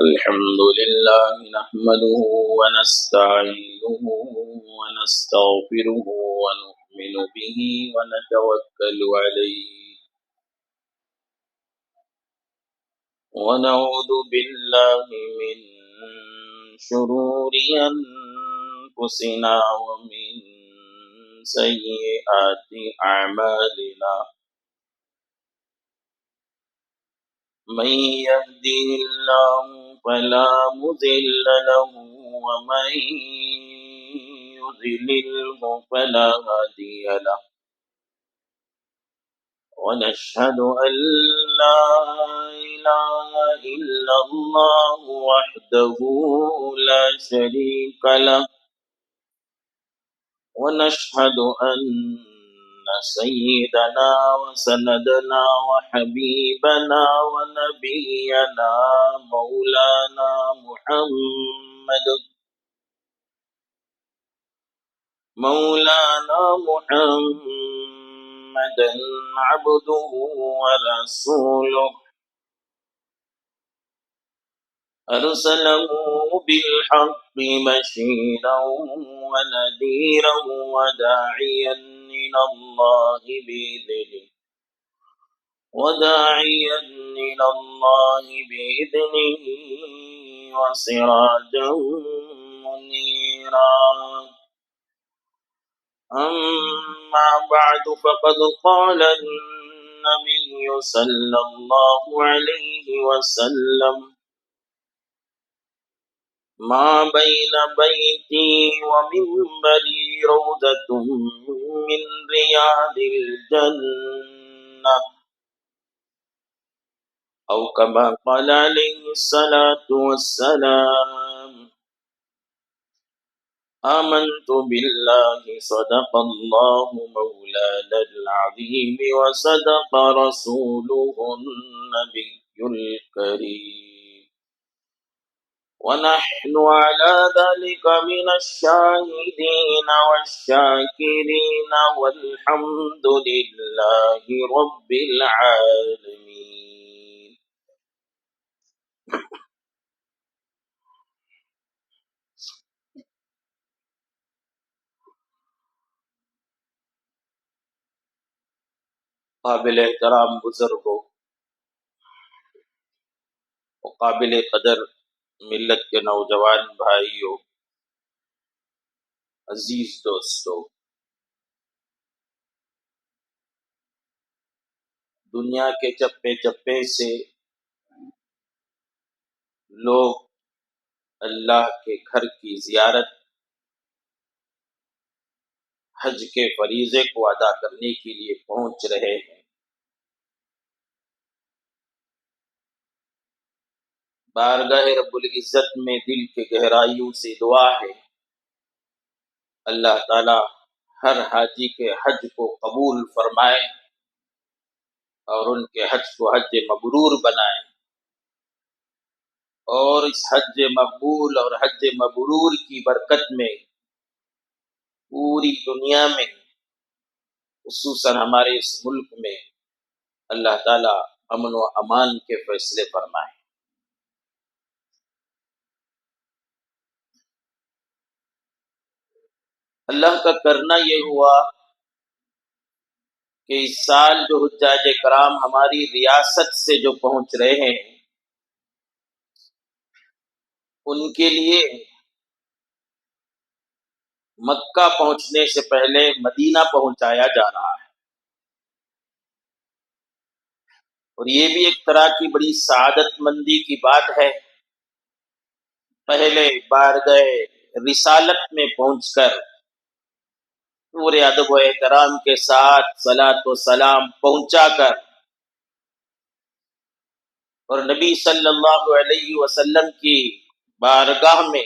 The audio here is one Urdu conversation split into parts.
الحمد لله نحمده ونستعينه ونستغفره ونؤمن به ونتوكل عليه ونعوذ بالله من شرور أنفسنا ومن سيئات أعمالنا من يهده الله فلا مضل له ومن يضلله فلا هادي له ونشهد أن لا إله إلا الله وحده لا شريك له ونشهد أن سيدنا وسندنا وحبيبنا ونبينا مولانا محمدا عبده ورسوله أرسله بالحق بشيرا ونذيرا وداعيا إلى الله بإذنه وسراجا منيرا أما بعد فقد قال النبي صلى الله عليه وسلم ما بين بيتي ومنبري روضة من رياض الجنة أو كما قال عليه الصلاة والسلام آمنت بالله صدق الله مولانا العظيم وصدق رسوله النبي الكريم ونحن على ذلك من الشاهدين والشاكرين والحمد لله رب العالمين. قابل احترام بزرگوں اور قابل قدر ملت کے نوجوان بھائیوں، عزیز دوستوں، دنیا کے چپے چپے سے لوگ اللہ کے گھر کی زیارت، حج کے فریضے کو ادا کرنے کے لیے پہنچ رہے ہیں۔ بارگاہ رب العزت میں دل کے گہرائیوں سے دعا ہے، اللہ تعالی ہر حاجی کے حج کو قبول فرمائے اور ان کے حج کو حج مبرور بنائے، اور اس حج مقبول اور حج مبرور کی برکت میں پوری دنیا میں، خصوصاً ہمارے اس ملک میں، اللہ تعالی امن و امان کے فیصلے فرمائے۔ اللہ کا کرنا یہ ہوا کہ اس سال جو حجاج کرام ہماری ریاست سے جو پہنچ رہے ہیں، ان کے لیے مکہ پہنچنے سے پہلے مدینہ پہنچایا جا رہا ہے، اور یہ بھی ایک طرح کی بڑی سعادت مندی کی بات ہے۔ پہلے بارگاہ رسالت میں پہنچ کر پورے ادب و احترام کے ساتھ صلاۃ و سلام پہنچا کر اور نبی صلی اللہ علیہ وسلم کی بارگاہ میں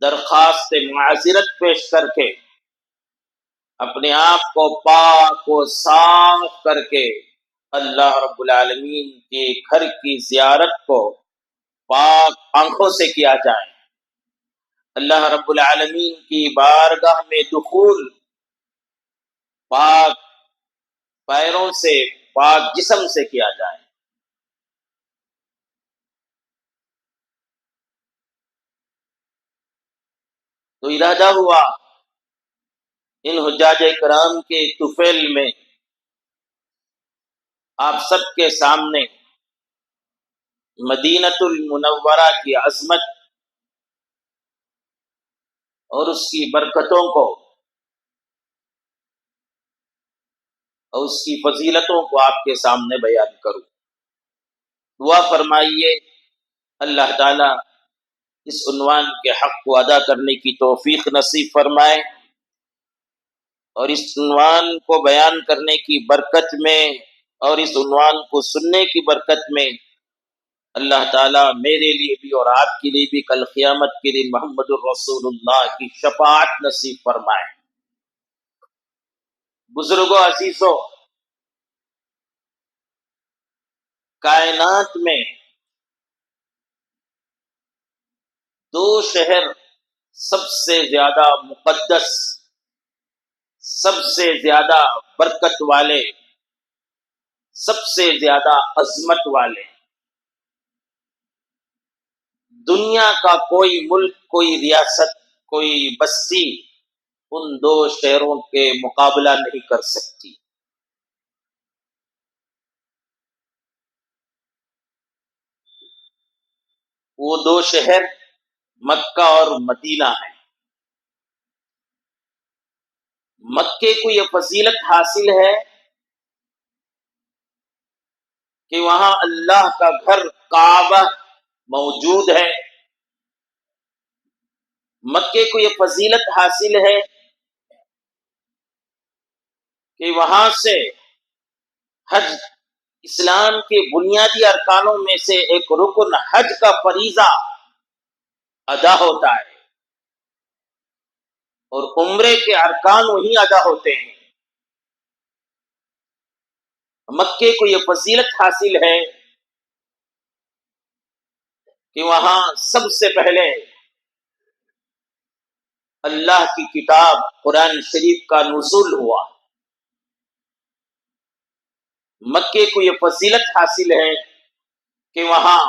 درخواست معذرت پیش کر کے اپنے آپ کو پاک و صاف کر کے اللہ رب العالمین کے گھر کی زیارت کو پاک آنکھوں سے کیا جائے، اللہ رب العالمین کی بارگاہ میں دخول پاک پیروں سے، پاک جسم سے کیا جائے۔ تو ارادہ ہوا ان حجاج کرام کے طفیل میں آپ سب کے سامنے مدینۃ المنورہ کی عظمت اور اس کی برکتوں کو اور اس کی فضیلتوں کو آپ کے سامنے بیان کروں۔ دعا فرمائیے اللہ تعالی اس عنوان کے حق کو ادا کرنے کی توفیق نصیب فرمائے، اور اس عنوان کو بیان کرنے کی برکت میں اور اس عنوان کو سننے کی برکت میں اللہ تعالیٰ میرے لیے بھی اور آپ کے لیے بھی کل قیامت کے دن محمد الرسول اللہ کی شفاعت نصیب فرمائے۔ بزرگوں، عزیزوں، کائنات میں دو شہر سب سے زیادہ مقدس، سب سے زیادہ برکت والے، سب سے زیادہ عظمت والے، دنیا کا کوئی ملک، کوئی ریاست، کوئی بستی ان دو شہروں کے مقابلہ نہیں کر سکتی۔ وہ دو شہر مکہ اور مدینہ ہیں۔ مکے کو یہ فضیلت حاصل ہے کہ وہاں اللہ کا گھر کعبہ موجود ہے۔ مکے کو یہ فضیلت حاصل ہے کہ وہاں سے حج اسلام کے بنیادی ارکانوں میں سے ایک رکن حج کا فریضہ ادا ہوتا ہے، اور عمرے کے ارکان وہیں ادا ہوتے ہیں۔ مکے کو یہ فضیلت حاصل ہے کہ وہاں سب سے پہلے اللہ کی کتاب قرآن شریف کا نزول ہوا۔ مکے کو یہ فضیلت حاصل ہے کہ وہاں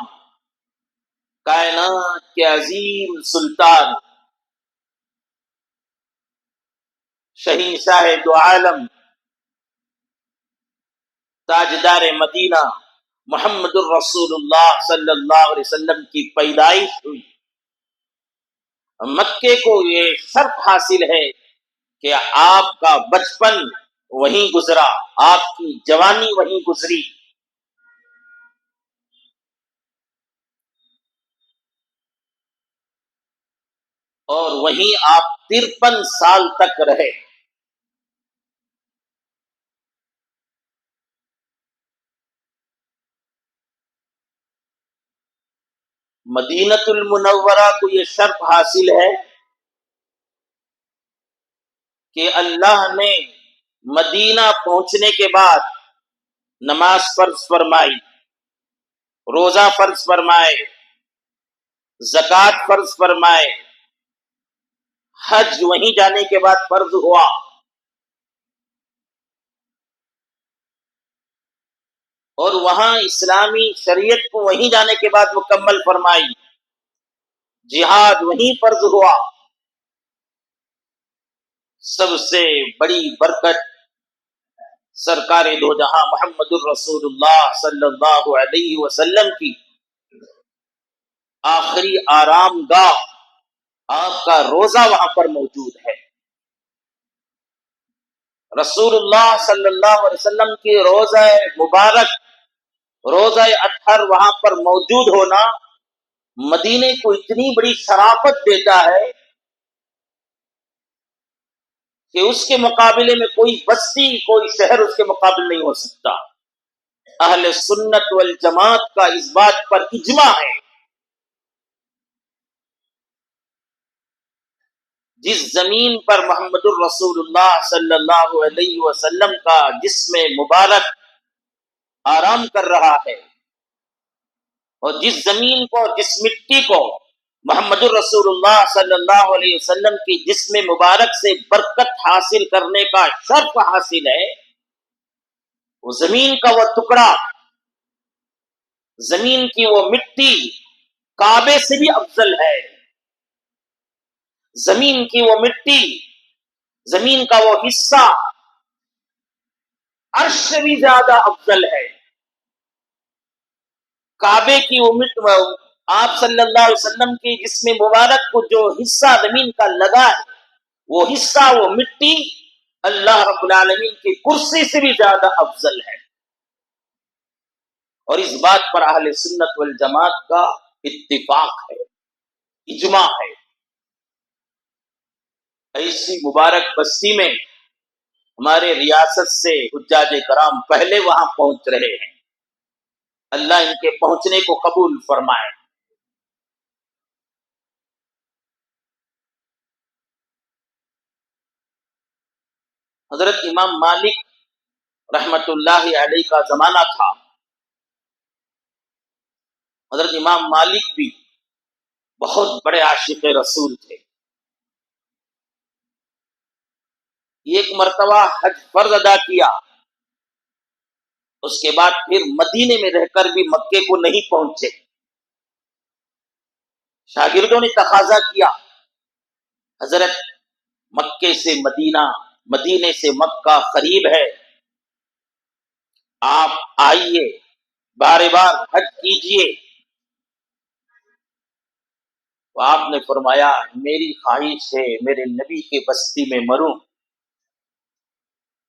کائنات کے عظیم سلطان شہنشاہ دو عالم تاجدار مدینہ محمد الرسول اللہ صلی اللہ علیہ وسلم کی پیدائش ہوئی۔ مکے کو یہ شرف حاصل ہے کہ آپ کا بچپن وہیں گزرا، آپ کی جوانی وہیں گزری، اور وہیں آپ 53 سال تک رہے۔ مدینۃ المنورہ کو یہ شرف حاصل ہے کہ اللہ نے مدینہ پہنچنے کے بعد نماز فرض فرمائی، روزہ فرض فرمائے، زکوٰۃ فرض فرمائے، حج وہیں جانے کے بعد فرض ہوا، اور وہاں اسلامی شریعت کو وہیں جانے کے بعد مکمل فرمائی، جہاد وہیں فرض ہوا۔ سب سے بڑی برکت سرکار دو جہاں محمد الرسول اللہ صلی اللہ علیہ وسلم کی آخری آرام گاہ آپ کا روزہ وہاں پر موجود ہے۔ رسول اللہ صلی اللہ علیہ وسلم کی روزہ مبارک، روزہ اطہر وہاں پر موجود ہونا مدینے کو اتنی بڑی شرافت دیتا ہے کہ اس کے مقابلے میں کوئی بستی، کوئی شہر اس کے مقابل نہیں ہو سکتا۔ اہل سنت والجماعت کا اس بات پر اجماع ہے، جس زمین پر محمد الرسول اللہ صلی اللہ علیہ وسلم کا جسم مبارک آرام کر رہا ہے، اور جس زمین کو، جس مٹی کو محمد الرسول اللہ صلی اللہ علیہ وسلم کی جسم مبارک سے برکت حاصل کرنے کا شرف حاصل ہے، وہ زمین کا وہ ٹکڑا، زمین کی وہ مٹی کعبے سے بھی افضل ہے۔ زمین کی وہ مٹی، زمین کا وہ حصہ عرش سے بھی زیادہ افضل ہے. کعبے کی وہ مٹی، آپ صلی اللہ علیہ وسلم کی جسم مبارک کو جو حصہ زمین کا لگا ہے، وہ حصہ، وہ مٹی اللہ رب العالمین کی کرسی سے بھی زیادہ افضل ہے. اور اس بات پر اہل سنت والجماعت کا اتفاق ہے، اجماع ہے. ایسی مبارک بستی میں ہمارے ریاست سے حجاج کرام پہلے وہاں پہنچ رہے ہیں. اللہ ان کے پہنچنے کو قبول فرمائے. حضرت امام مالک رحمت اللہ علیہ کا زمانہ تھا. حضرت امام مالک بھی بہت بڑے عاشق رسول تھے. ایک مرتبہ حج فرض ادا کیا، اس کے بعد پھر مدینے میں رہ کر بھی مکے کو نہیں پہنچے. شاگردوں نے تقاضا کیا، حضرت مکے سے مدینہ، مدینے سے مکہ قریب ہے، آپ آئیے، بار بار حج کیجئے. تو آپ نے فرمایا میری خواہش ہے میرے نبی کی بستی میں مروں.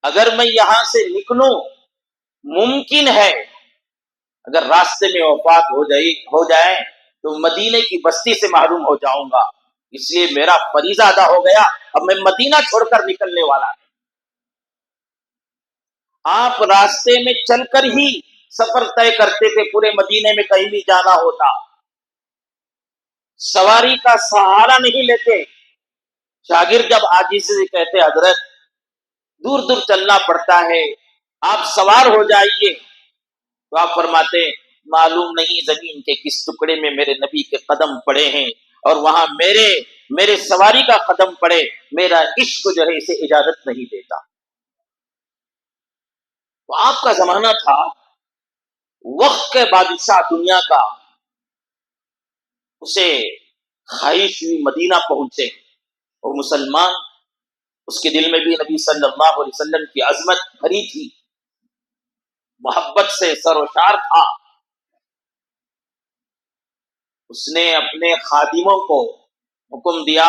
اگر میں یہاں سے نکلوں، ممکن ہے اگر راستے میں وفات ہو جائے تو مدینے کی بستی سے محروم ہو جاؤں گا. اس لیے میرا فریضہ ادا ہو گیا، اب میں مدینہ چھوڑ کر نکلنے والا ہوں. آپ راستے میں چل کر ہی سفر طے کرتے تھے، پورے مدینے میں کہیں بھی جانا ہوتا، سواری کا سہارا نہیں لیتے. شاگرد جب عاجزی سے کہتے حضرت دور دور چلنا پڑتا ہے، آپ سوار ہو جائیے، تو آپ فرماتے معلوم نہیں زمین کے کس ٹکڑے میں میرے نبی کے قدم پڑے ہیں، اور وہاں میرے سواری کا قدم پڑے، میرا عشق جو ہے اسے اجازت نہیں دیتا. تو آپ کا زمانہ تھا، وقت کے بادشاہ دنیا کا، اسے خواہش ہوئی مدینہ پہنچے. اور مسلمان، اس کے دل میں بھی نبی صلی اللہ علیہ وسلم کی عظمت بھری تھی، محبت سے سروشار تھا. اس نے اپنے خادموں کو حکم دیا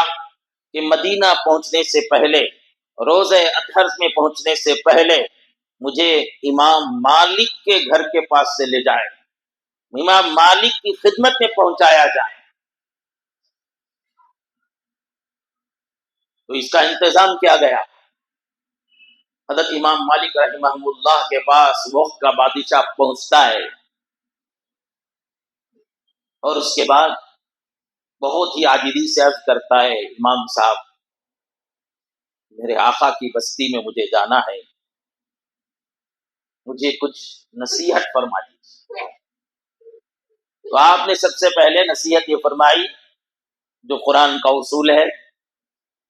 کہ مدینہ پہنچنے سے پہلے، روزہ اطہر میں پہنچنے سے پہلے مجھے امام مالک کے گھر کے پاس سے لے جائے، امام مالک کی خدمت میں پہنچایا جائے. تو اس کا انتظام کیا گیا. حضرت امام مالک رحمہ اللہ کے پاس وقت کا بادشاہ پہنچتا ہے، اور اس کے بعد بہت ہی عاجزی سے عرض کرتا ہے امام صاحب میرے آقا کی بستی میں مجھے جانا ہے، مجھے کچھ نصیحت فرما دیجیے. تو آپ نے سب سے پہلے نصیحت یہ فرمائی جو قرآن کا اصول ہے،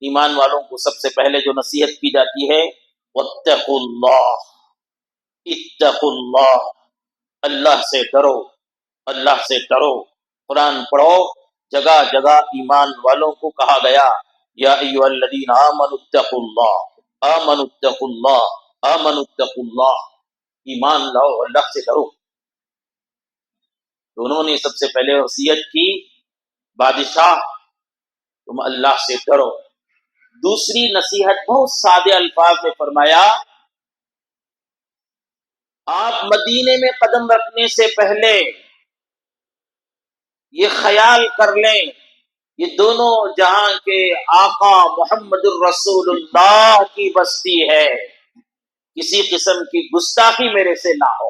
ایمان والوں کو سب سے پہلے جو نصیحت کی جاتی ہے واتقوا اللہ، اتقوا اللہ، اللہ سے ڈرو، اللہ سے ڈرو. قرآن پڑھو، جگہ جگہ ایمان والوں کو کہا گیا یا ایھا الذین آمنوا اتقوا اللہ، آمنوا اتقوا اللہ، آمنوا اتقوا اللہ، ایمان لاؤ، اللہ سے ڈرو. تو انہوں نے سب سے پہلے وصیت کی بادشاہ تم اللہ سے ڈرو. دوسری نصیحت بہت سادے الفاظ میں فرمایا آپ مدینے میں قدم رکھنے سے پہلے یہ خیال کر لیں یہ دونوں جہاں کے آقا محمد الرسول اللہ کی بستی ہے، کسی قسم کی گستاخی میرے سے نہ ہو.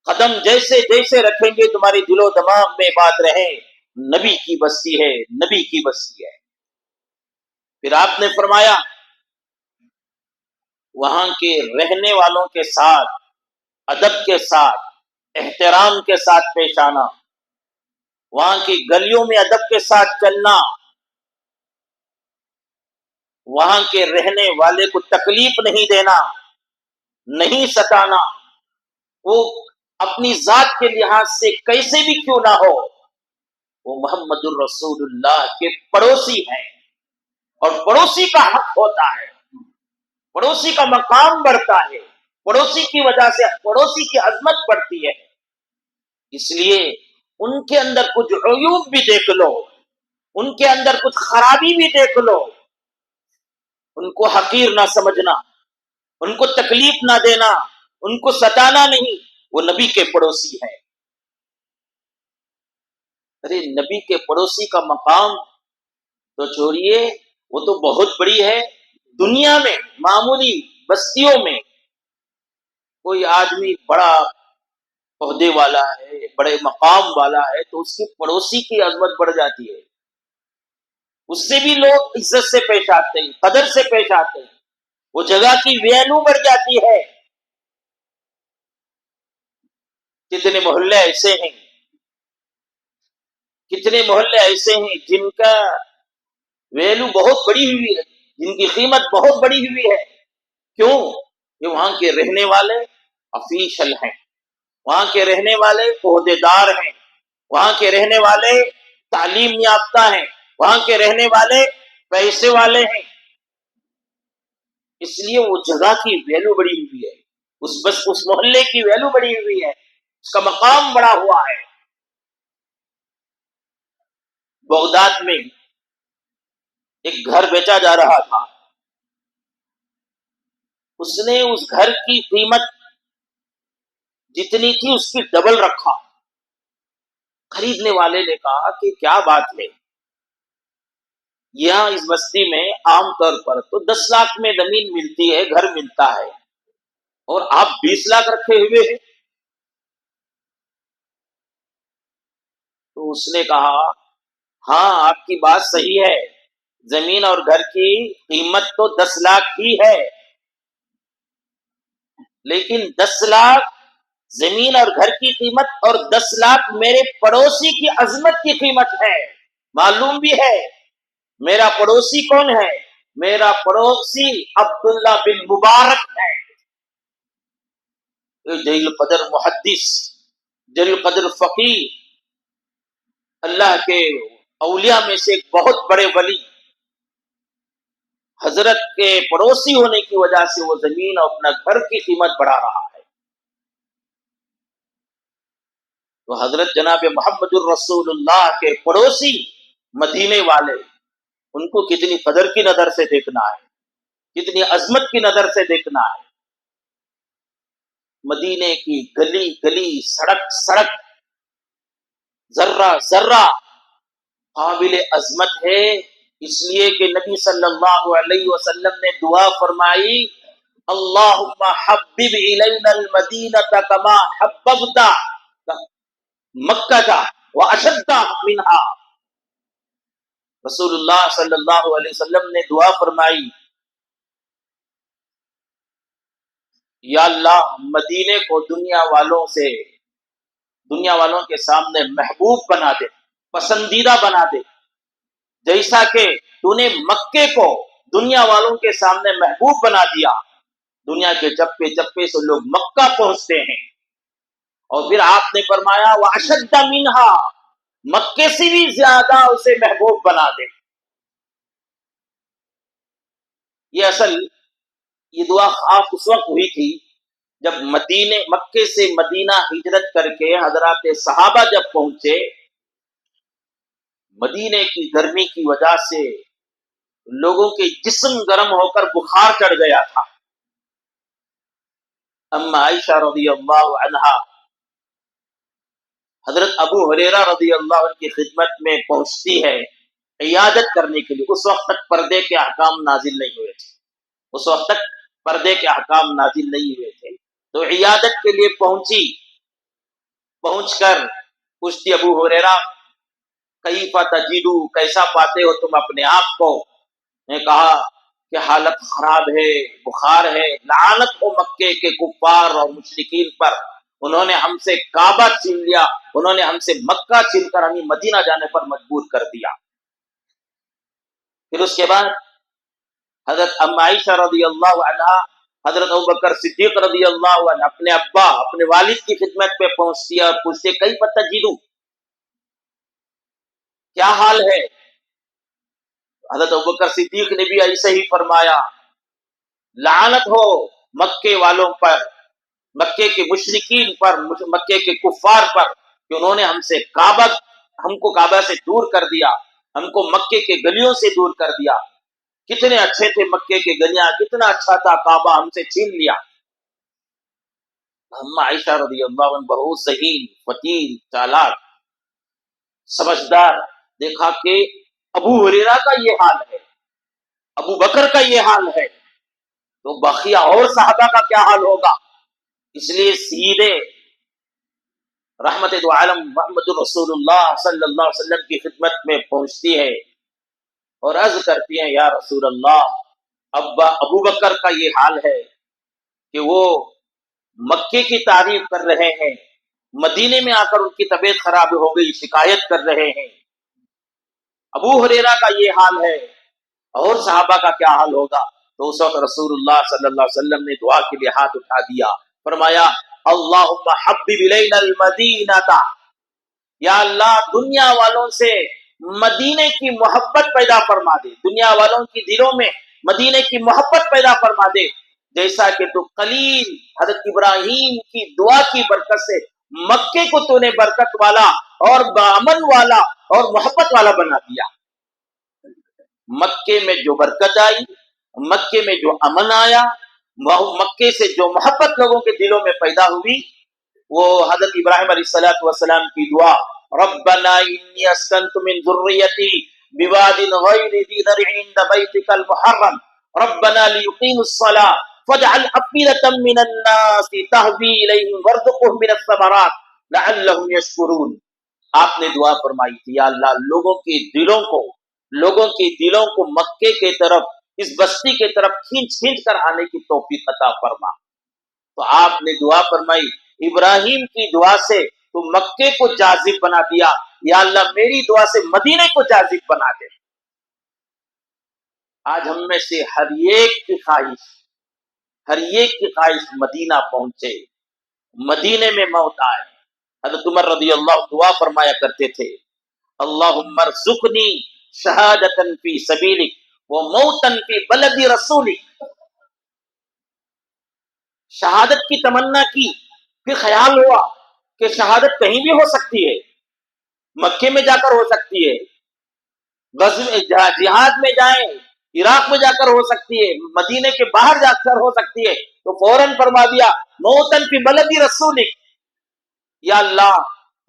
قدم جیسے جیسے رکھیں گے تمہاری دل و دماغ میں بات رہے نبی کی بستی ہے، نبی کی بستی ہے. پھر آپ نے فرمایا وہاں کے رہنے والوں کے ساتھ ادب کے ساتھ، احترام کے ساتھ پیش آنا، وہاں کی گلیوں میں ادب کے ساتھ چلنا، وہاں کے رہنے والے کو تکلیف نہیں دینا، نہیں ستانا، وہ اپنی ذات کے لحاظ سے کیسے بھی کیوں نہ ہو، وہ محمد الرسول اللہ کے پڑوسی ہیں، اور پڑوسی کا حق ہوتا ہے، پڑوسی کا مقام بڑھتا ہے، پڑوسی کی وجہ سے پڑوسی کی عظمت بڑھتی ہے۔ اس لیے ان کے اندر کچھ عیوب بھی دیکھ لو، ان کے اندر کچھ خرابی بھی دیکھ لو، ان کو حقیر نہ سمجھنا، ان کو تکلیف نہ دینا، ان کو ستانا نہیں، وہ نبی کے پڑوسی ہیں۔ ارے نبی کے پڑوسی کا مقام تو چھوڑیے، وہ تو بہت بڑی ہے۔ دنیا میں معمولی بستیوں میں کوئی آدمی بڑا عہدے والا ہے، بڑے مقام والا ہے، تو اس کی پڑوسی کی عظمت بڑھ جاتی ہے، اس سے بھی لوگ عزت سے پیش آتے ہیں، قدر سے پیش آتے ہیں، وہ جگہ کی ویلو بڑھ جاتی ہے۔ کتنے محلے ایسے ہیں، کتنے محلے ایسے ہیں جن کا ویلو بہت بڑی ہوئی ہے، جن کی قیمت بہت بڑی ہوئی ہے۔ کیوں؟ کہ وہاں کے رہنے والے افیشل ہیں، وہاں کے رہنے والے عہدے دار ہیں، وہاں کے رہنے والے تعلیم یافتہ ہیں، وہاں کے رہنے والے پیسے والے ہیں، اس لیے وہ جگہ کی ویلو بڑی ہوئی ہے، اس محلے کی ویلو بڑی ہوئی ہے، اس کا مقام بڑا ہوا ہے۔ بغداد میں ایک گھر بیچا جا رہا تھا، اس نے اس گھر کی قیمت جتنی تھی اس کی ڈبل رکھا۔ خریدنے والے نے کہا کہ کیا بات ہے، یہاں اس بستی میں عام طور پر تو 10 لاکھ میں زمین ملتی ہے، گھر ملتا ہے، اور آپ 20 لاکھ رکھے ہوئے ہیں۔ تو اس نے کہا ہاں آپ کی بات صحیح ہے، زمین اور گھر کی قیمت تو 10 لاکھ ہی ہے، لیکن 10 لاکھ زمین اور گھر کی قیمت اور 10 لاکھ میرے پڑوسی کی عظمت کی قیمت ہے۔ معلوم بھی ہے میرا پڑوسی کون ہے، میرا پڑوسی عبداللہ بن مبارک ہے، جلیل قدر محدث، جلیل قدر فقیہ، اللہ کے اولیاء میں سے ایک بہت بڑے ولی، حضرت کے پڑوسی ہونے کی وجہ سے وہ زمین اور اپنا گھر کی قیمت بڑھا رہا ہے۔ تو حضرت جناب محمد الرسول اللہ کے پڑوسی مدینے والے، ان کو کتنی قدر کی نظر سے دیکھنا ہے، کتنی عظمت کی نظر سے دیکھنا ہے۔ مدینے کی گلی گلی، سڑک سڑک، ذرہ ذرہ قابل عظمت ہے، اس لیے کہ نبی صلی اللہ علیہ وسلم نے دعا فرمائی، اللہم حبب الینا المدینہ کما حببت مکہ واشد منہا۔ رسول اللہ صلی اللہ علیہ وسلم نے دعا فرمائی، یا اللہ مدینے کو دنیا والوں کے سامنے محبوب بنا دے، پسندیدہ بنا دے، جیسا کہ تو نے مکے کو دنیا والوں کے سامنے محبوب بنا دیا۔ دنیا کے چپے چپے سے لوگ مکہ پہنچتے ہیں، اور پھر آپ نے فرمایا واشد منہا، مکے سے بھی زیادہ اسے محبوب بنا دے۔ یہ دعا خاص اس وقت ہوئی تھی جب مکے سے مدینہ ہجرت کر کے حضرات صحابہ جب پہنچے، مدینے کی گرمی کی وجہ سے لوگوں کے جسم گرم ہو کر بخار چڑھ گیا تھا۔ اما عائشہ رضی اللہ عنہا حضرت ابو ہریرہ رضی اللہ عنہ کی خدمت میں پہنچتی ہے عیادت کرنے کے لیے۔ اس وقت تک پردے کے احکام نازل نہیں ہوئے تھے، اس وقت تک پردے کے احکام نازل نہیں ہوئے تھے، تو عیادت کے لیے پہنچ کر پوچھتی ابو ہریرہ کیف تجدو، کیسا پاتے ہو تم اپنے آپ کو؟ نے کہا کہ حالت خراب ہے، بخار ہے، لعنت ہو مکے کے کفار اور مشرکین پر، انہوں نے ہم سے کعبہ چھین لیا، انہوں نے ہم سے مکہ چھین کر ہمیں مدینہ جانے پر مجبور کر دیا۔ پھر اس کے بعد حضرت ام عائشہ رضی اللہ عنہا حضرت ابوبکر صدیق رضی اللہ عنہ اپنے ابا اپنے والد کی خدمت پہ پہنچتی ہے اور پوچھتے کیف تجدو، کیا حال ہے؟ حضرت ابوبکر صدیق نے بھی ایسے ہی فرمایا، لعنت ہو مکے والوں پر، مکے کے مشرکین پر، مکے کے کفار پر، کہ انہوں نے ہم کو کعبہ سے دور کر دیا، ہم کو مکے کے گلیوں سے دور کر دیا۔ کتنے اچھے تھے مکے کے گلیاں، کتنا اچھا تھا کعبہ، ہم سے چھین لیا۔ ہم عائشہ رضی اللہ عنہ بہت ذہین، فطین، چالاک، سمجھدار، دیکھا کہ ابو ہریرہ کا یہ حال ہے، ابو بکر کا یہ حال ہے، تو بقیہ اور صحابہ کا کیا حال ہوگا؟ اس لیے سیدھے رحمت دو عالم محمد رسول اللہ صلی اللہ علیہ وسلم کی خدمت میں پہنچتی ہے اور عرض کرتی ہیں، یا رسول اللہ، ابو بکر کا یہ حال ہے کہ وہ مکے کی تعریف کر رہے ہیں، مدینے میں آ کر ان کی طبیعت خراب ہو گئی، شکایت کر رہے ہیں۔ ابو ہریرہ کا یہ حال ہے، اور صحابہ کا کیا حال ہوگا؟ تو اس وقت رسول اللہ صلی اللہ علیہ وسلم نے دعا کے لیے ہاتھ اٹھا دیا، فرمایا، اللہم حبب الینا المدینہ، یا اللہ دنیا والوں سے مدینے کی محبت پیدا فرما دے، دنیا والوں کی دلوں میں مدینے کی محبت پیدا فرما دے، جیسا کہ تو خلیل حضرت ابراہیم کی دعا کی برکت سے مکے کو تو نے برکت والا اور امن والا اور محبت والا بنا دیا۔ مکے میں جو برکت آئی، مکے میں جو امن آیا، مکے سے جو محبت لوگوں کے دلوں میں پیدا ہوئی، وہ حضرت ابراہیم علیہ السلام کی دعا، ربنا انی اسکنت من ذریتی بواد غیر ذی زرع عند بیتک المحرم ربنا لیقیموا الصلاة فاجعل افئدة من الناس تهوی الیہم وارزقهم من الثمرات لعلهم یشکرون۔ آپ نے دعا فرمائی تھی، یا اللہ لوگوں کے دلوں کو مکے کے طرف، اس بستی کے طرف کھینچ کر آنے کی توفیق عطا فرما۔ تو آپ نے دعا فرمائی، ابراہیم کی دعا سے تو مکے کو جاذب بنا دیا، یا اللہ میری دعا سے مدینے کو جاذب بنا دے۔ آج ہم میں سے ہر ایک کی خواہش مدینہ پہنچے، مدینے میں موت آئے۔ حضرت عمر رضی اللہ عنہ دعا فرمایا کرتے تھے، اللہم ارزقنی شہادتا فی سبیلک وموتا فی بلد رسولک۔ شہادت کی تمنا کی، پھر خیال ہوا کہ شہادت کہیں بھی ہو سکتی ہے، مکے میں جا کر ہو سکتی ہے، جہاد میں جائیں، عراق میں جا کر ہو سکتی ہے، مدینے کے باہر جا کر ہو سکتی ہے، تو فوراً فرما دیا، موتن فی بلدی رسولک، یا اللہ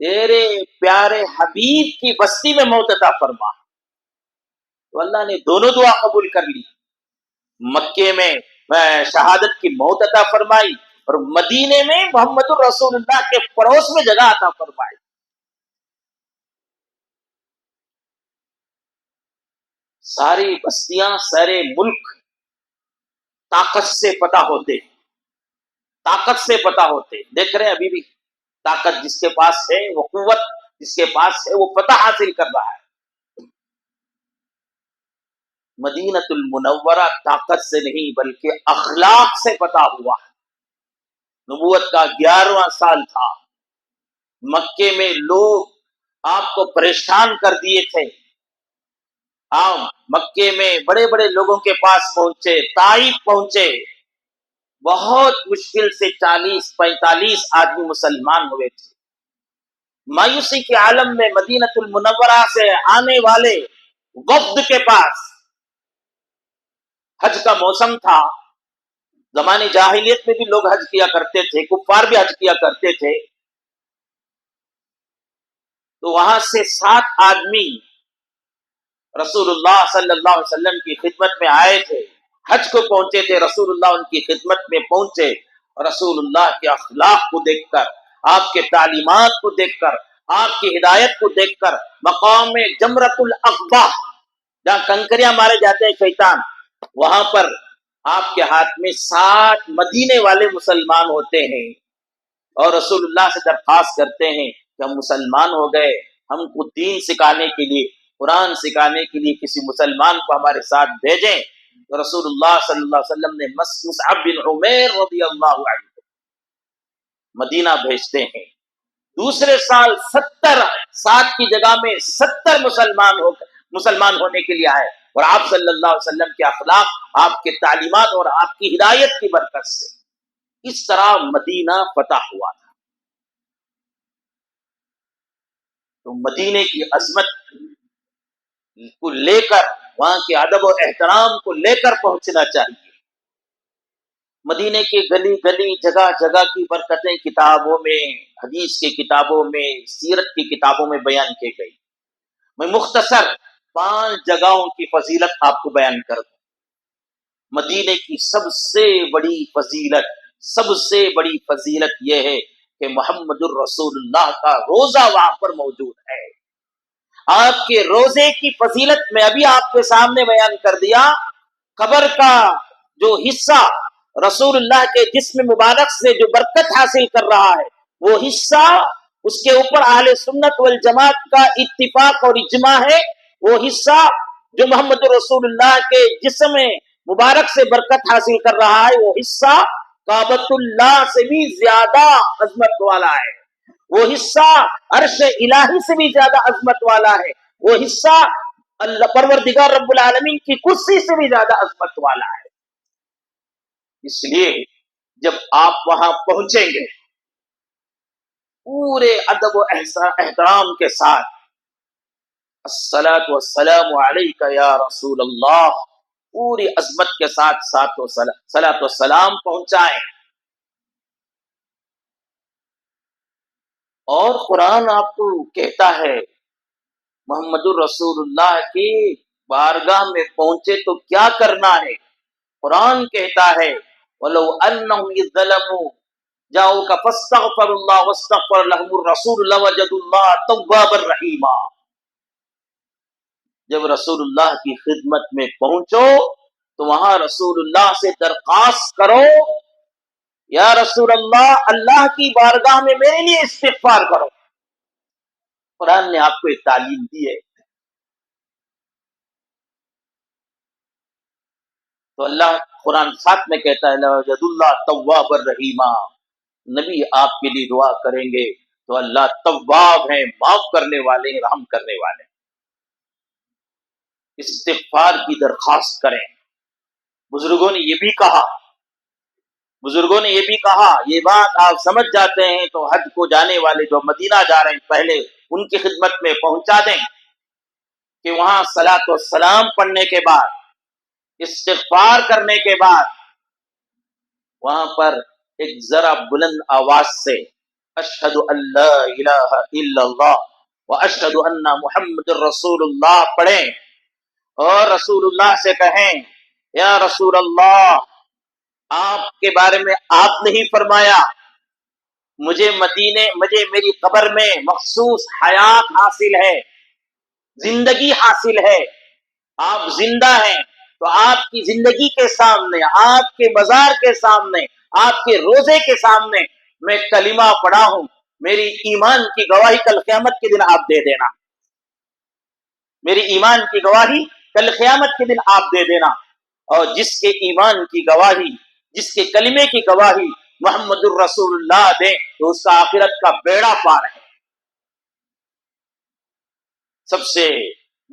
تیرے پیارے حبیب کی بستی میں موت عطا فرما۔ تو اللہ نے دونوں دعا قبول کر لی، مکے میں شہادت کی موت عطا فرمائی اور مدینے میں محمد الرسول اللہ کے پڑوس میں جگہ عطا فرمائی۔ ساری بستیاں، سارے ملک طاقت سے فتح ہوتے، دیکھ رہے ہیں ابھی بھی طاقت جس کے پاس ہے، وہ قوت جس کے پاس ہے، وہ فتح حاصل کر رہا ہے۔ مدینۃ المنورہ طاقت سے نہیں بلکہ اخلاق سے فتح ہوا ہے۔ نبوت کا 11واں سال تھا، مکے میں لوگ آپ کو پریشان کر دیے تھے، مکے میں بڑے بڑے لوگوں کے پاس پہنچے، طائف پہنچے، بہت مشکل سے 40-45 آدمی مسلمان ہوئے تھے۔ مایوسی کے عالم میں مدینۃ المنورہ سے آنے والے وفد کے پاس، حج کا موسم تھا، زمانے جاہلیت میں بھی لوگ حج کیا کرتے تھے، کفار بھی حج کیا کرتے تھے، تو وہاں سے 7 آدمی رسول اللہ صلی اللہ علیہ وسلم کی خدمت میں آئے تھے، حج کو پہنچے تھے، رسول اللہ ان کی خدمت میں پہنچے، رسول اللہ کے اخلاق کو دیکھ کر، آپ کے تعلیمات کو دیکھ کر، آپ کی ہدایت کو دیکھ کر، مقام جمرۃ العقبہ جہاں کنکریاں مارے جاتے ہیں شیطان، وہاں پر آپ کے ہاتھ میں 7 مدینے والے مسلمان ہوتے ہیں اور رسول اللہ سے درخواست کرتے ہیں کہ ہم مسلمان ہو گئے، ہم کو دین سکھانے کے لیے، قرآن سکھانے کے لیے کسی مسلمان کو ہمارے ساتھ بھیجیں۔ تو رسول اللہ صلی اللہ علیہ وسلم نے مصعب بن عمیر رضی اللہ عنہ مدینہ بھیجتے ہیں۔ دوسرے سال 7 کی جگہ میں 70 مسلمان ہونے کے لیے آئے، اور آپ صلی اللہ علیہ وسلم کے اخلاق، آپ کے تعلیمات اور آپ کی ہدایت کی برکت سے اس طرح مدینہ فتح ہوا تھا۔ تو مدینے کی عظمت کو لے کر، وہاں کے ادب و احترام کو لے کر پہنچنا چاہیے۔ مدینے کے گلی گلی، جگہ جگہ کی برکتیں کتابوں میں، حدیث کی کتابوں میں، سیرت کی کتابوں میں بیان کی گئی۔ میں مختصر 5 جگہوں کی فضیلت آپ کو بیان کر دوں۔ مدینے کی سب سے بڑی فضیلت یہ ہے کہ محمد الرسول اللہ کا روزہ وہاں پر موجود ہے۔ آپ کے روزے کی فضیلت میں ابھی آپ کے سامنے بیان کر دیا۔ قبر کا جو حصہ رسول اللہ کے جسم مبارک سے جو برکت حاصل کر رہا ہے، وہ حصہ، اس کے اوپر اہل سنت والجماعت کا اتفاق اور اجماع ہے، وہ حصہ جو محمد رسول اللہ کے جسم مبارک سے برکت حاصل کر رہا ہے، وہ حصہ کعبۃ اللہ سے بھی زیادہ عظمت والا ہے، وہ حصہ عرش الہی سے بھی زیادہ عظمت والا ہے، وہ حصہ اللہ پروردگار رب العالمین کی کرسی سے بھی زیادہ عظمت والا ہے۔ اس لیے جب آپ وہاں پہنچیں گے، پورے ادب و احترام کے ساتھ الصلاۃ والسلام علیک یا رسول اللہ، پوری عظمت کے ساتھ صلاۃ والسلام پہنچائیں۔ اور قرآن آپ کو کہتا ہے، محمد الرسول اللہ کی بارگاہ میں پہنچے تو کیا کرنا ہے؟ قرآن کہتا ہے وَلَوْ أَنَّهُمْ إِذْ ظَلَمُوا جَاءُوكَ فَاسْتَغْفَرُوا اللَّهَ وَاسْتَغْفَرَ لَهُمُ الرَّسُولُ لَوَجَدُوا اللَّهَ تَوَّابًا رَحِيمًا۔ جب رسول اللہ کی خدمت میں پہنچو تو وہاں رسول اللہ سے درخواست کرو، یا رسول اللہ، اللہ کی بارگاہ میں میرے لیے استغفار کرو۔ قرآن نے آپ کو ایک تعلیم دی ہے۔ تو اللہ قرآن ساتھ میں کہتا ہے لَوَجَدُوا اللَّهَ تَوَّابًا رَحِيمًا، نبی آپ کے لیے دعا کریں گے تو اللہ تواب ہیں، معاف کرنے والے ہیں، رحم کرنے والے ہیں۔ استغفار کی درخواست کریں۔ بزرگوں نے یہ بھی کہا، یہ بات آپ سمجھ جاتے ہیں تو حج کو جانے والے جو مدینہ جا رہے ہیں پہلے ان کی خدمت میں پہنچا دیں کہ وہاں صلاۃ والسلام پڑھنے کے بعد، استغفار کرنے کے بعد، وہاں پر ایک ذرا بلند آواز سے اشہد ان لا الہ الا اللہ واشہد ان محمد الرسول اللہ پڑھیں، اور رسول اللہ سے کہیں یا رسول اللہ، آپ کے بارے میں آپ نے ہی فرمایا مجھے میری قبر میں مخصوص حیات حاصل ہے، زندگی حاصل ہے، آپ زندہ ہیں، تو آپ کی زندگی کے سامنے، آپ کے مزار کے سامنے، آپ کے روزے کے سامنے میں کلمہ پڑھا ہوں، میری ایمان کی گواہی کل قیامت کے دن آپ دے دینا، میری ایمان کی گواہی کل قیامت کے دن آپ دے دینا۔ اور جس کے ایمان کی گواہی، جس کے کلمے کی گواہی محمد الرسول اللہ دے تو اس کا آخرت کا بیڑا پار ہے۔ سب سے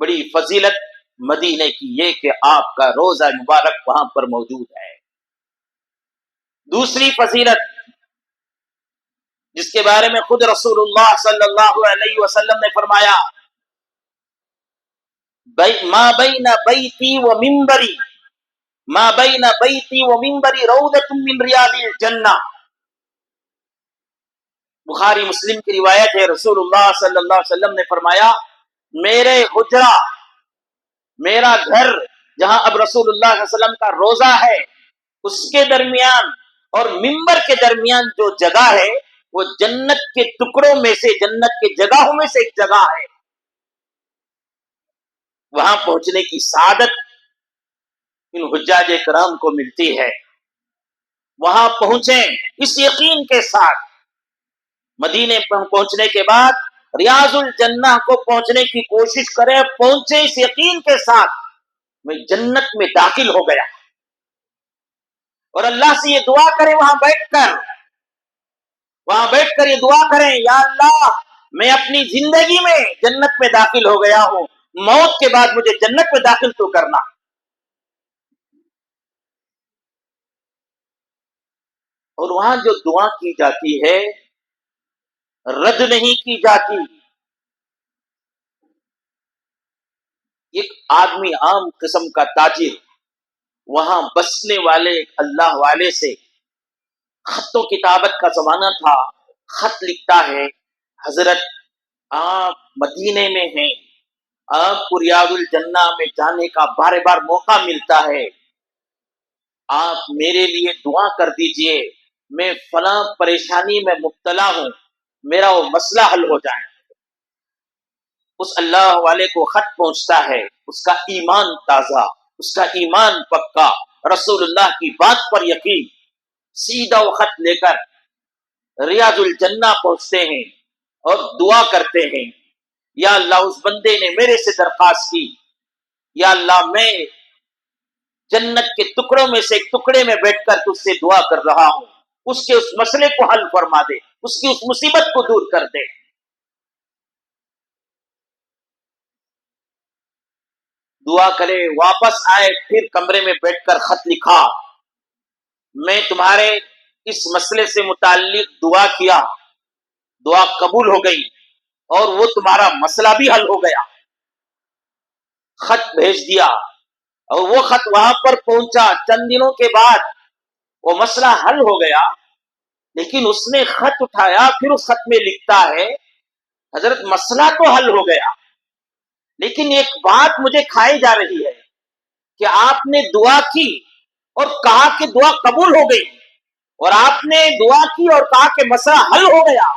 بڑی فضیلت مدینے کی یہ کہ آپ کا روزہ مبارک وہاں پر موجود ہے۔ دوسری فضیلت جس کے بارے میں خود رسول اللہ صلی اللہ علیہ وسلم نے فرمایا، ما بین بیتی و منبری روضۃ من ریاض الجنہ۔ بخاری مسلم کی روایت ہے، رسول اللہ صلی اللہ علیہ وسلم نے فرمایا، میرے حجرہ، میرا گھر جہاں اب رسول اللہ صلی اللہ علیہ وسلم کا روزہ ہے، اس کے درمیان اور منبر کے درمیان جو جگہ ہے وہ جنت کے ٹکڑوں میں سے، جنت کے جگہوں میں سے ایک جگہ ہے۔ وہاں پہنچنے کی سعادت ان حجاج کرام کو ملتی ہے۔ وہاں پہنچیں اس یقین کے ساتھ، مدینے پہنچنے کے بعد ریاض الجنہ کو پہنچنے کی کوشش کریں، پہنچے اس یقین کے ساتھ میں جنت میں داخل ہو گیا، اور اللہ سے یہ دعا کریں، وہاں بیٹھ کر یہ دعا کریں، یا اللہ میں اپنی زندگی میں جنت میں داخل ہو گیا ہوں، موت کے بعد مجھے جنت میں داخل تو کرنا۔ اور وہاں جو دعا کی جاتی ہے رد نہیں کی جاتی۔ ایک آدمی عام قسم کا تاجر وہاں بسنے والے ایک اللہ والے سے، خط و کتابت کا زمانہ تھا، خط لکھتا ہے، حضرت آپ مدینے میں ہیں، آپ کو ریاض الجنہ میں جانے کا بار بار موقع ملتا ہے، آپ میرے لیے دعا کر دیجئے، میں فلاں پریشانی میں مبتلا ہوں، میرا وہ مسئلہ حل ہو جائے۔ اس اللہ والے کو خط پہنچتا ہے، اس کا ایمان تازہ، اس کا ایمان پکا، رسول اللہ کی بات پر یقین، سیدھا وہ خط لے کر ریاض الجنہ پہنچتے ہیں اور دعا کرتے ہیں، یا اللہ اس بندے نے میرے سے درخواست کی، یا اللہ میں جنت کے ٹکڑوں میں سے ایک ٹکڑے میں بیٹھ کر تجھ سے دعا کر رہا ہوں، اس کے اس مسئلے کو حل فرما دے، اس کی اس مصیبت کو دور کر دے۔ دعا کرے، واپس آئے، پھر کمرے میں بیٹھ کر خط لکھا، میں تمہارے اس مسئلے سے متعلق دعا کیا، دعا قبول ہو گئی اور وہ تمہارا مسئلہ بھی حل ہو گیا۔ خط بھیج دیا اور وہ خط وہاں پر پہنچا، چند دنوں کے بعد وہ مسئلہ حل ہو گیا، لیکن اس نے خط اٹھایا، پھر اس خط میں لکھتا ہے حضرت مسئلہ تو حل ہو گیا، لیکن ایک بات مجھے کھائی جا رہی ہے کہ آپ نے دعا کی اور کہا کہ دعا قبول ہو گئی، اور آپ نے دعا کی اور کہا کہ مسئلہ حل ہو گیا،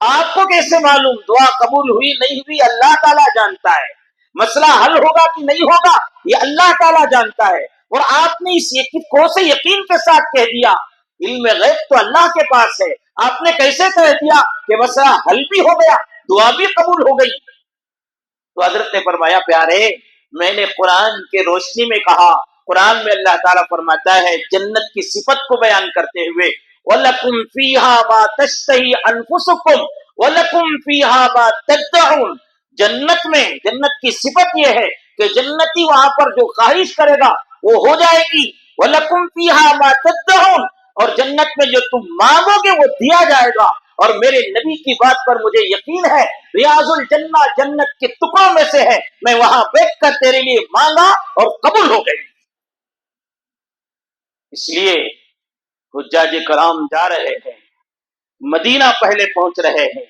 آپ کو کیسے معلوم دعا قبول ہوئی نہیں ہوئی؟ اللہ تعالیٰ جانتا ہے، مسئلہ حل ہوگا کہ نہیں ہوگا یہ اللہ تعالیٰ جانتا ہے، اور آپ نے اس کو سے یقین کے ساتھ کہہ دیا، علم غیب تو اللہ کے پاس ہے، آپ نے کیسے کہہ دیا کہ مسئلہ حل بھی ہو گیا، دعا بھی قبول ہو گئی؟ تو حضرت نے فرمایا پیارے، میں نے قرآن کے روشنی میں کہا، قرآن میں اللہ تعالیٰ فرماتا ہے جنت کی صفت کو بیان کرتے ہوئے، وَلَكُمْ فِيهَا مَا تَشْتَهِي أَنفُسُكُمْ وَلَكُمْ فِيهَا مَا تَدَّعُونَ، جنت میں جنت کی صفت یہ ہے کہ جنتی وہاں پر جو خواہش کرے گا وہ ہو جائے گی، وَلَكُمْ فِيهَا مَا تَدَّعُونَ، اور جنت میں جو تم مانگو گے وہ دیا جائے گا، اور میرے نبی کی بات پر مجھے یقین ہے، ریاض الجنہ جنت کے ٹکڑوں میں سے ہے، میں وہاں بیٹھ کر تیرے لیے مانگا اور قبول ہو گئی۔ اس لیے حجاج کرام جا رہے ہیں، مدینہ پہلے پہنچ رہے ہیں،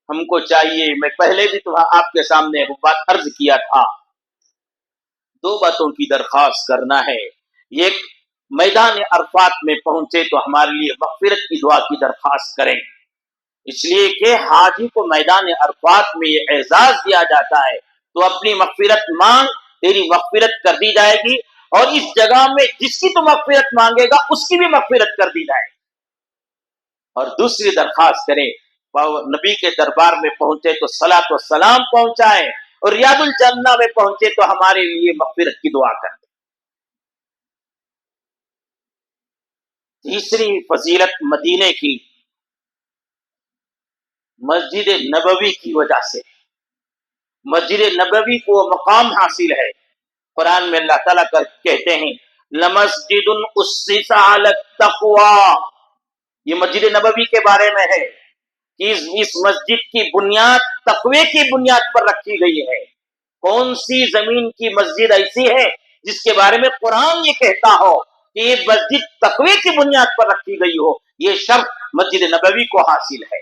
ہم کو چاہیے، میں پہلے بھی تو آپ کے سامنے وہ بات عرض کیا تھا، دو باتوں کی درخواست کرنا ہے، ایک میدان عرفات میں پہنچے تو ہمارے لیے مغفرت کی دعا کی درخواست کریں، اس لیے کہ حاجی کو میدان عرفات میں یہ اعزاز دیا جاتا ہے، تو اپنی مغفرت مانگ، تیری مغفرت کر دی جائے گی، اور اس جگہ میں جس کی تو مغفرت مانگے گا اس کی بھی مغفرت کر دی جائے گی۔ اور دوسری درخواست کریں، نبی کے دربار میں پہنچے تو صلاۃ و سلام پہنچائیں، اور ریاض الجنہ میں پہنچے تو ہمارے لیے مغفرت کی دعا کریں۔ تیسری فضیلت مدینے کی مسجد نبوی کی وجہ سے، مسجد نبوی کو مقام حاصل ہے، قرآن میں اللہ تعالیٰ کہتے ہیں لَمَسْجِدٌ أُسِّسَ عَلَى التَّقْوَىٰ، یہ مسجد نبوی کے بارے میں ہے کہ اس مسجد کی بنیاد تقوی کی بنیاد پر رکھی گئی ہے۔ کون سی زمین کی مسجد ایسی ہے جس کے بارے میں قرآن یہ کہتا ہو کہ یہ مسجد تقوی کی بنیاد پر رکھی گئی ہو؟ یہ شرط مسجد نبوی کو حاصل ہے۔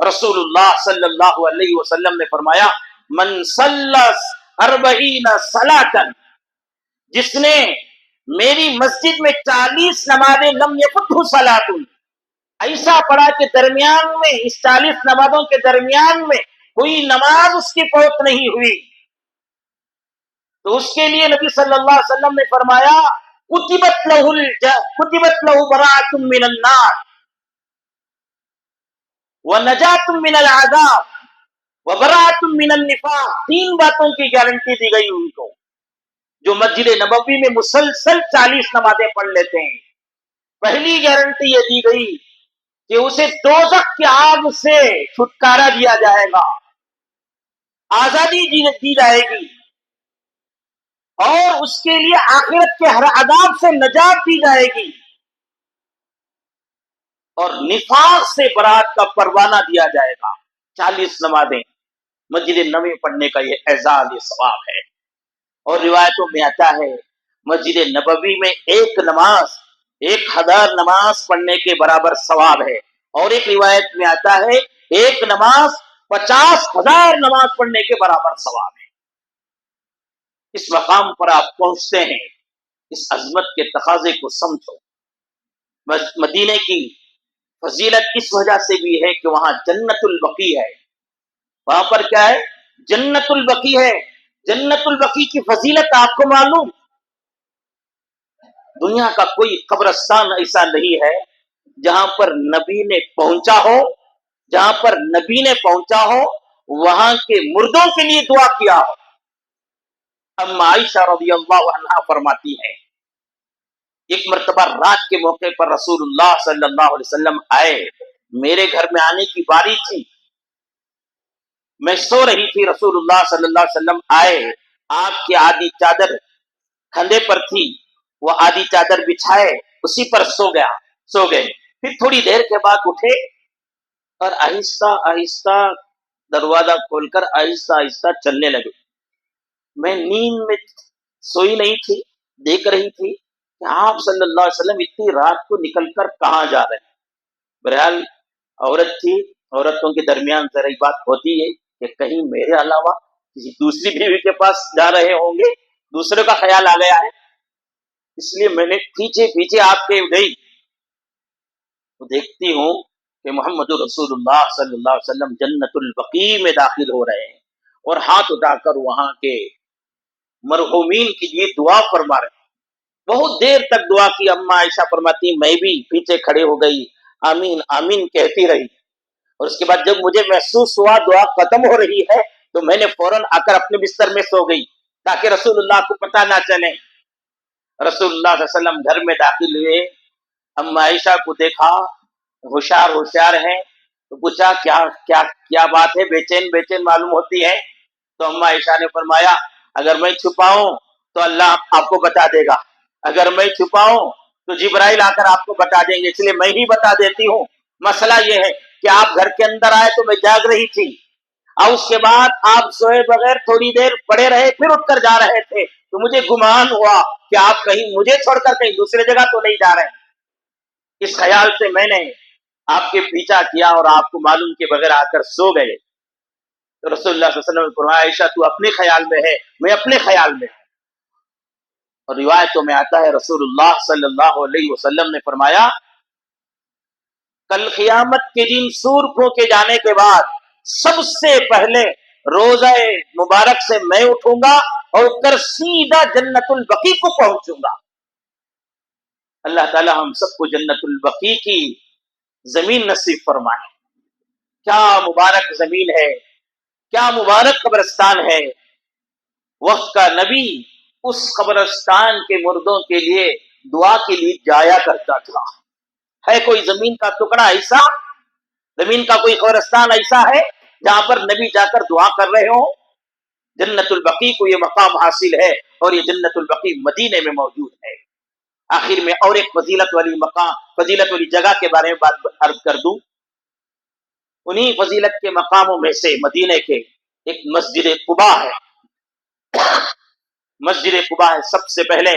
رسول اللہ صلی اللہ علیہ وسلم نے فرمایا من صلی 40 صلاۃ، جس نے میری مسجد میں 40 نمازیں، لم یفتہ صلاۃ، ایسا پڑا کہ درمیان میں اس 40 نمازوں کے درمیان میں کوئی نماز اس کی فوت نہیں ہوئی، تو اس کے لیے نبی صلی اللہ علیہ وسلم نے فرمایا کتبت لہ براءۃ من النار ونجات من العذاب وبراءۃ من النفاق، 3 باتوں کی گارنٹی دی گئی ان کو جو مسجد نبوی میں مسلسل 40 نمازیں پڑھ لیتے ہیں۔ پہلی گارنٹی یہ دی گئی کہ اسے دوزخ کی آگ سے چھٹکارا دیا جائے گا، آزادی دی جائے گی، اور اس کے لیے آخرت کے ہر عذاب سے نجات دی جائے گی، اور نفاق سے برات کا پروانہ دیا جائے گا۔ 40 نمازیں مسجد نبوی پڑھنے کا یہ اعزاز، یہ ثواب ہے۔ اور روایتوں میں آتا ہے مسجد نبوی میں ایک نماز 1000 نماز پڑھنے کے برابر ثواب ہے، اور ایک روایت میں آتا ہے ایک نماز 50,000 نماز پڑھنے کے برابر ثواب ہے۔ اس مقام پر آپ پہنچتے ہیں، اس عظمت کے تقاضے کو سمجھو۔ مدینے کی فضیلت اس وجہ سے بھی ہے کہ وہاں جنت البقیع ہے۔ وہاں پر کیا ہے؟ جنت البقیع ہے۔ جنت البقیع کی فضیلت آپ کو معلوم؟ دنیا کا کوئی قبرستان ایسا نہیں ہے جہاں پر نبی نے پہنچا ہو، جہاں پر نبی نے پہنچا ہو وہاں کے مردوں کے لیے دعا کیا ہو۔ اما عائشہ رضی اللہ عنہا فرماتی ہیں، ایک مرتبہ رات کے موقع پر رسول اللہ صلی اللہ علیہ وسلم آئے، میرے گھر میں آنے کی باری تھی، میں سو رہی تھی، رسول اللہ صلی اللہ علیہ وسلم آئے، آپ کی آدھی چادر کندھے پر تھی، وہ آدھی چادر بچھائے اسی پر سو گئے۔ پھر تھوڑی دیر کے بعد اٹھے اور آہستہ آہستہ دروازہ کھول کر آہستہ آہستہ چلنے لگے۔ میں نیند میں سوئی نہیں تھی، دیکھ رہی تھی کہ آپ صلی اللہ علیہ وسلم اتنی رات کو نکل کر کہاں جا رہے ہیں۔ بہرحال عورت تھی، عورتوں کے درمیان ذرا بات ہوتی ہے کہ کہیں میرے علاوہ کسی دوسری بیوی کے پاس جا رہے ہوں گے، دوسرے کا خیال آ گیا ہے، اس لیے میں نے پیچھے پیچھے آپ کے گئی تو دیکھتی ہوں کہ محمد رسول اللہ صلی اللہ علیہ وسلم جنت البقیع میں داخل ہو رہے ہیں اور ہاتھ اٹھا کر وہاں کے مرحومین کے لیے دعا فرما رہے ہیں۔ بہت دیر تک دعا کی۔ اما عائشہ فرماتی میں بھی پیچھے کھڑے ہو گئی، آمین آمین کہتی رہی، اور اس کے بعد جب مجھے محسوس ہوا دعا ختم ہو رہی ہے تو میں نے فوراً آ کر اپنے بستر میں سو گئی تاکہ رسول اللہ کو پتہ نہ چلے۔ رسول اللہ صلی اللہ علیہ وسلم گھر میں داخل ہوئے، اما عائشہ کو دیکھا ہوشیار ہیں تو پوچھا کیا بات ہے، بے چین معلوم ہوتی ہے؟ تو اما عائشہ نے فرمایا اگر میں چھپاؤں تو اللہ آپ کو بتا دے گا، اگر میں چھپاؤں تو جبرائیل آ کر آپ کو بتا دیں گے، اس لیے میں ہی بتا دیتی ہوں۔ مسئلہ یہ ہے کہ آپ گھر کے اندر آئے تو میں جاگ رہی تھی، اور اس کے بعد آپ سوئے بغیر تھوڑی دیر پڑے رہے، پھر اٹھ کر جا رہے تھے، تو مجھے گمان ہوا کہ آپ کہیں مجھے چھوڑ کر کہیں دوسرے جگہ تو نہیں جا رہے۔ اس خیال سے میں نے آپ کے پیچھا کیا اور آپ کو معلوم کے بغیر آ کر سو گئے۔ تو رسول اللہ صلی اللہ علیہ وسلم نے فرمایا عائشہ تو اپنے خیال میں ہے، میں اپنے خیال میں ہوں۔ اور روایتوں میں آتا ہے رسول اللہ صلی اللہ علیہ وسلم نے فرمایا کل قیامت کے دن سور پھونکے جانے کے بعد سب سے پہلے روزہ مبارک سے میں اٹھوں گا اور اٹھ کر سیدھا جنت البقیع کو پہنچوں گا۔ اللہ تعالی ہم سب کو جنت البقیع کی زمین نصیب فرمائے۔ کیا مبارک زمین ہے، کیا مبارک قبرستان ہے۔ وقت کا نبی اس قبرستان کے مردوں کے لیے دعا کے لیے جایا کرتا تھا۔ ہے کوئی زمین کا ٹکڑا ایسا، زمین کا کوئی قبرستان ایسا ہے جہاں پر نبی جا کر دعا کر رہے ہوں؟ جنت البقیع کو یہ مقام حاصل ہے، اور یہ جنت البقیع مدینے میں موجود ہے۔ آخر میں اور ایک فضیلت والی جگہ کے بارے میں بات عرض کر دوں۔ انہی فضیلت کے مقاموں میں سے مدینے کے ایک مسجد قباء ہے۔ مسجد قباء ہے، سب سے پہلے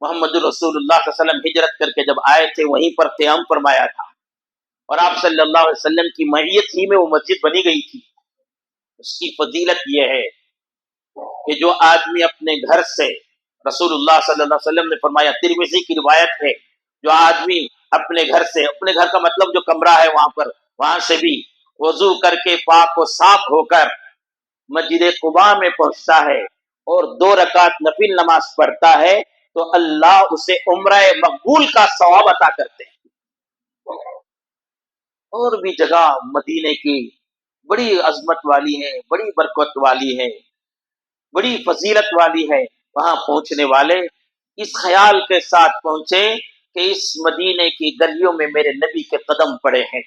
محمد رسول اللہ صلی اللہ علیہ وسلم ہجرت کر کے جب آئے تھے وہیں پر قیام فرمایا تھا، اور آپ صلی اللہ علیہ وسلم کی معیت ہی میں وہ مسجد بنی گئی تھی۔ اس کی فضیلت یہ ہے کہ جو آدمی اپنے گھر سے، رسول اللہ صلی اللہ علیہ وسلم نے فرمایا، ترمذی کی روایت ہے، جو آدمی اپنے گھر سے، اپنے گھر کا مطلب جو کمرہ ہے وہاں سے بھی وضو کر کے پاک و صاف ہو کر مسجد قباء میں پہنچتا ہے اور 2 رکعت نفل نماز پڑھتا ہے تو اللہ اسے عمرہ مقبول کا ثواب عطا کرتے ہیں۔ اور بھی جگہ مدینے کی بڑی عظمت والی ہے، بڑی برکت والی ہے، بڑی فضیلت والی ہے۔ وہاں پہنچنے والے اس خیال کے ساتھ پہنچے کہ اس مدینے کی گلیوں میں میرے نبی کے قدم پڑے ہیں،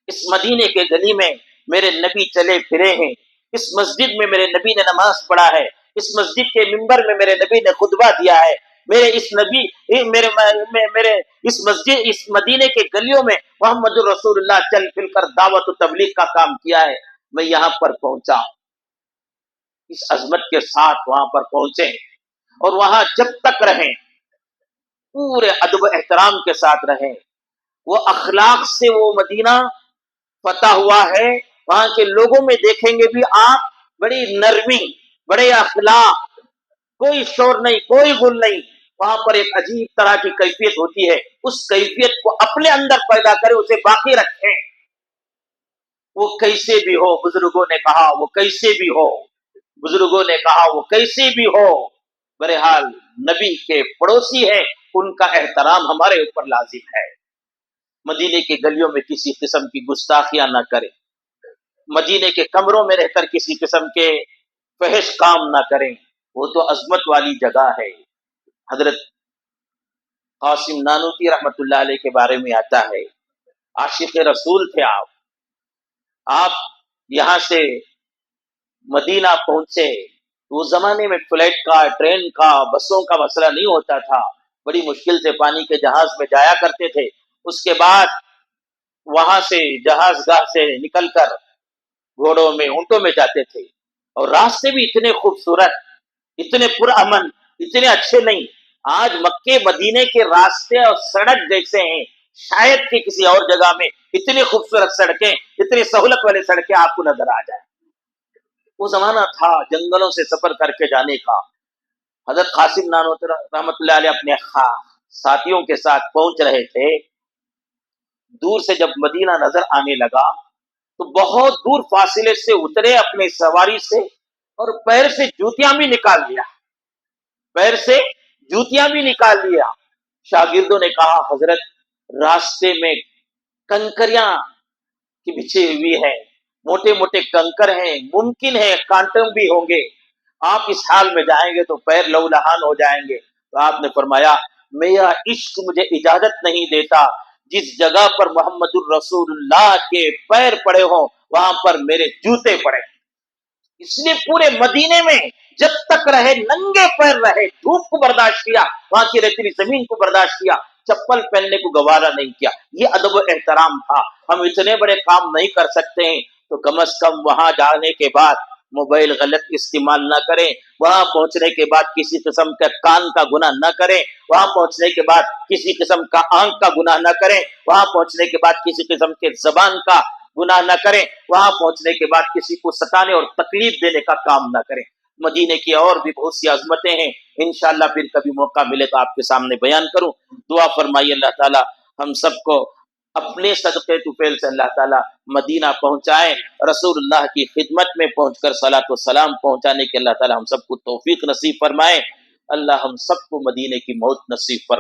اس مدینے کے گلی میں میرے نبی چلے پھرے ہیں، اس مسجد میں میرے نبی نے نماز پڑھا ہے، اس مسجد کے منبر میں میرے نبی نے خطبہ دیا ہے، میرے اس نبی میرے اس مسجد اس مدینے کے گلیوں میں محمد الرسول اللہ چل پھر کر دعوت و تبلیغ کا کام کیا ہے، میں یہاں پر پہنچا ہوں۔ اس عظمت کے ساتھ وہاں پر پہنچے اور وہاں جب تک رہیں پورے ادب احترام کے ساتھ رہیں، وہ اخلاق سے وہ مدینہ فتح ہوا ہے۔ وہاں کے لوگوں میں دیکھیں گے بھی آپ بڑی نرمی، بڑے اخلاق، کوئی شور نہیں، کوئی گل نہیں، وہاں پر ایک عجیب طرح کی کیفیت ہوتی ہے، اس کیفیت کو اپنے اندر پیدا کرے، اسے باقی رکھیں، وہ کیسے بھی ہو۔ بزرگوں نے کہا وہ کیسے بھی ہو، بزرگوں نے کہا وہ کیسے بھی ہو، بہرحال نبی کے پڑوسی ہیں، ان کا احترام ہمارے اوپر لازم ہے۔ مدینے کی گلیوں میں کسی قسم کی گستاخیاں نہ کریں، مدینے کے کمروں میں رہ کر کسی قسم کے فحش کام نہ کریں، وہ تو عظمت والی جگہ ہے۔ حضرت قاسم نانوتوی رحمت اللہ علیہ کے بارے میں آتا ہے، عاشق رسول تھے آپ یہاں سے مدینہ پہنچے، اس زمانے میں فلائٹ کا، ٹرین کا، بسوں کا مسئلہ نہیں ہوتا تھا، بڑی مشکل سے پانی کے جہاز میں جایا کرتے تھے، اس کے بعد وہاں سے جہاز گاہ سے نکل کر گھوڑوں میں، اونٹوں میں جاتے تھے، اور راستے بھی اتنے خوبصورت، اتنے پرامن، اتنے اچھے نہیں۔ آج مکے مدینے کے راستے اور سڑک جیسے ہیں، شاید کہ کسی اور جگہ میں اتنی خوبصورت سڑکیں، اتنی سہولت والی سڑکیں آپ کو نظر آ جائیں۔ وہ زمانہ تھا جنگلوں سے سفر کر کے جانے کا۔ حضرت قاسم نانوتوی رحمت اللہ علیہ اپنے ساتھیوں کے ساتھ پہنچ رہے تھے، دور سے جب مدینہ نظر آنے لگا تو بہت دور فاصلے سے اترے اپنے سواری سے، اور پیر سے جوتیاں بھی نکال لیا، پیر سے جوتیاں بھی نکال لیا۔ شاگردوں نے کہا حضرت راستے میں کنکریاں کی بچھی ہوئی ہے، موٹے موٹے کنکر ہیں، ممکن ہے کانٹے بھی ہوں گے، آپ اس حال میں جائیں گے تو پیر لہولہان ہو جائیں گے۔ تو آپ نے فرمایا میرا عشق مجھے اجازت نہیں دیتا، جس جگہ پر محمد الرسول اللہ کے پیر پڑے ہوں وہاں پر میرے جوتے پڑے۔ اس لیے پورے مدینے میں جب تک رہے ننگے پیر رہے، دھوپ کو برداشت کیا، وہاں کی ریتیلی زمین کو برداشت کیا، چپل پہننے کو گوارا نہیں کیا۔ یہ ادب و احترام تھا۔ ہم اتنے بڑے کام نہیں کر سکتے ہیں تو کم از کم وہاں جانے کے بعد موبائل غلط استعمال نہ کریں، وہاں پہنچنے کے بعد کسی قسم کا کان کا گناہ نہ کریں، وہاں پہنچنے کے بعد کسی قسم کا آنکھ کا گناہ نہ کریں، وہاں پہنچنے کے بعد کسی قسم کے زبان کا گناہ نہ کریں، وہاں پہنچنے کے بعد کسی کو ستانے اور تکلیف دینے کا کام نہ کریں۔ مدینے کی اور بھی بہت سی عظمتیں ہیں، انشاءاللہ پھر کبھی موقع ملے تو آپ کے سامنے بیان کروں۔ دعا فرمائیے اللہ تعالی ہم سب کو اپنے صدقے طفیل سے اللہ تعالیٰ مدینہ پہنچائے، رسول اللہ کی خدمت میں پہنچ کر صلاۃ و سلام پہنچانے کے اللہ تعالیٰ ہم سب کو توفیق نصیب فرمائے۔ اللہ ہم سب کو مدینے کی موت نصیب فرمائے۔